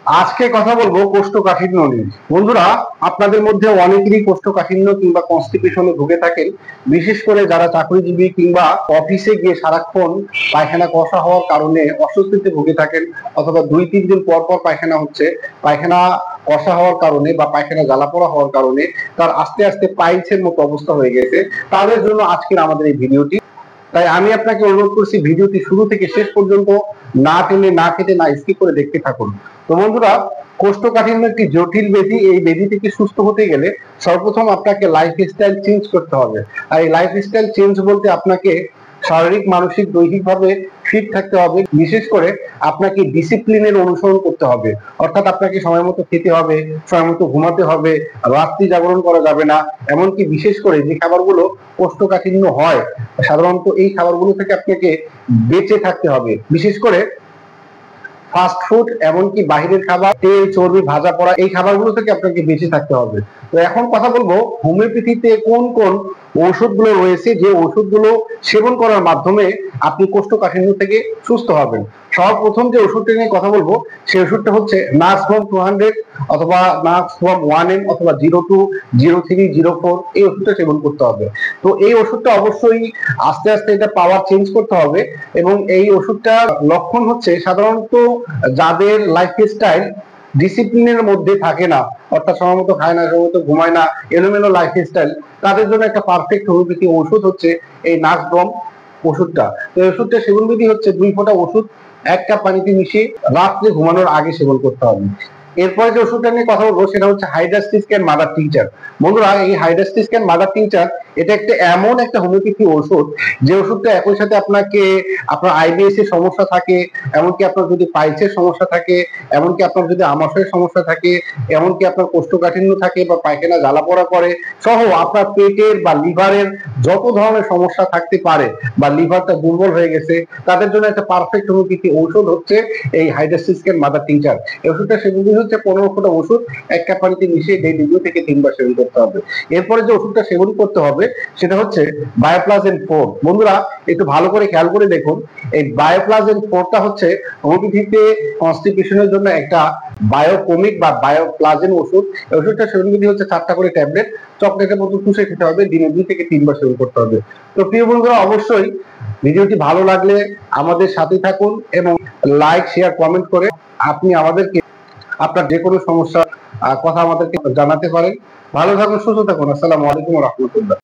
আজকে কথা বলবো কোষ্ঠকাঠিন্য নিয়ে। বন্ধুরা, আপনাদের মধ্যে অনেকেরই কোষ্ঠকাঠিন্য কিংবা কনস্টিপেশনে ভুগে থাকেন। বিশেষ করে যারা চাকরিজীবী কিংবা অফিসে গিয়ে সারাক্ষণ পায়খানা কষা হওয়ার কারণে অস্বস্তিতে ভুগে থাকেন, অথবা 2-3 দিন পর পর পায়খানা হচ্ছে, পায়খানা কষা হওয়ার কারণে বা পায়খানা জ্বালাপোড়া হওয়ার কারণে তার আস্তে আস্তে পাইলসের মতো অবস্থা হয়ে গেছে। তাদের জন্য আজকের আমাদের এই ভিডিওটি। তাই আমি আপনাকে অনুরোধ করছি ভিডিওটি শুরু থেকে শেষ পর্যন্ত না টেনে না কেটে না স্কিপ করে দেখতে থাকুন। তো বন্ধুরা, কোষ্ঠকাঠিন্য একটি জটিল ব্যাধি। এই ব্যাধি থেকে সুস্থ হতে গেলে সর্বপ্রথম আপনাকে লাইফস্টাইল চেঞ্জ করতে হবে। আর এই লাইফস্টাইল চেঞ্জ বলতে আপনাকে শারীরিক, মানসিক, দৈহিকভাবে ফিট থাকতে হবে। বিশেষ করে আপনাকে ডিসিপ্লিনের অনুসরণ করতে হবে, অর্থাৎ আপনাকে সময় মতো খেতে হবে, সময় মতো ঘুমাতে হবে, রাত্রি জাগরণ করা যাবে না। এমনকি বিশেষ করে যে খাবারগুলো কোষ্ঠকাঠিন্য হয়, সাধারণত এই খাবারগুলো থেকে আপনাকে বেঁচে থাকতে হবে। বিশেষ করে ফাস্ট ফুড, এমনকি বাহিরের খাবার, তেল, চর্বি, ভাজা পোড়া, এই খাবারগুলো থেকে আপনাকে বেঁচে থাকতে হবে। তো এখন কথা বলবো হোমিওপ্যাথিতে কোন কোন ঔষধগুলো রয়েছে, যে ওষুধগুলো সেবন করার মাধ্যমে আপনি কোষ্ঠকাঠিন্য থেকে সুস্থ হবেন। সর্বপ্রথম যে ওষুধটা নিয়ে কথা বলবো সেই ওষুধটা হচ্ছে নাক্সভ্যাম 200 অথবা নাক্সভ্যাম 1M অথবা 02, 03, 04, এই ওষুধটা সেবন করতে হবে। তো এই ওষুধটা অবশ্যই আস্তে আস্তে এটা পাওয়ার চেঞ্জ করতে হবে। এবং এই ওষুধটার লক্ষণ হচ্ছে সাধারণত যাদের লাইফস্টাইল ডিসিপ্লিনের মধ্যে থাকে না, অর্থাৎ সময় মতো খায় না, সময় মতো ঘুমায় না, এলোমেলো লাইফস্টাইল, তাদের জন্য একটা পারফেক্ট হোমিওপ্যাথি ওষুধ হচ্ছে এই নাক্সভ্যাম ওষুধটা। তো এই ওষুধটা সেবন বিধি হচ্ছে 2 ফোঁটা ওষুধ 1 কাপ পানিতে মিশিয়ে রাত্রে ঘুমানোর আগে সেবন করতে হবে। এরপরে যে ওষুধটা নিয়ে কথা বলবো সেটা হচ্ছে হাইড্রাস্টিসক্যান মাদার টিংচার। বন্ধুরা, এই হাইড্রাস্টিসক্যান মাদার টিংচার এটা একটা এমন একটা হোমিওপ্যাথি ওষুধ, যে ওষুধটা একই সাথে আপনাকে আপনার আইবিএস এর সমস্যা থাকে, এমনকি আপনার যদি পাইলসের সমস্যা থাকে, এমনকি আপনার যদি আমাশয়ের সমস্যা থাকে, এমনকি আপনার কোষ্ঠকাঠিন্য থাকে বা পায়খানা জ্বালাপোড়া করে সহ আপনার পেটের বা লিভারের যত ধরনের সমস্যা থাকতে পারে, বা লিভারটা দুর্বল হয়ে গেছে, তাদের জন্য একটা পারফেক্ট হোমিওপ্যাথি ঔষধ হচ্ছে এই হাইড্রাস্টিসক্যান মাদার টিংচার। এই ওষুধটা সেবন হচ্ছে 15 ফোঁটা ওষুধ 1 কাপ পানিতে মিশিয়ে ডেইলি 2 থেকে 3 বার সেবন করতে হবে। এরপরে যে ওষুধটা সেবন করতে হবে সেটা হচ্ছে বায়োপ্লাজেন 4। বন্ধুরা, একটু ভালো করে খেয়াল করে দেখুন, এই বায়োপ্লাজেন 4টা হচ্ছে হোমিওপ্যাথিতে কনস্টিপেশনের জন্য একটা বায়োকমিক বা বায়োপ্লাজেন ওষুধ। এই ওষুধটা সেবন বিধি হচ্ছে 4টা করে ট্যাবলেট চকলেটের মতো চুষে খেতে হবে, দিনে 2 থেকে 3 বার সেবন করতে হবে। তো প্রিয় বন্ধুরা, অবশ্যই ভিডিওটি ভালো লাগলে আমাদের সাথে থাকুন এবং লাইক, শেয়ার, কমেন্ট করে আপনি আমাদেরকে আপনার যে কোনো সমস্যা কথা আমাদেরকে জানাতে পারেন। ভালো থাকুন, সুস্থ থাকুন। আসসালামু আলাইকুম ওয়া রাহমাতুল্লাহ।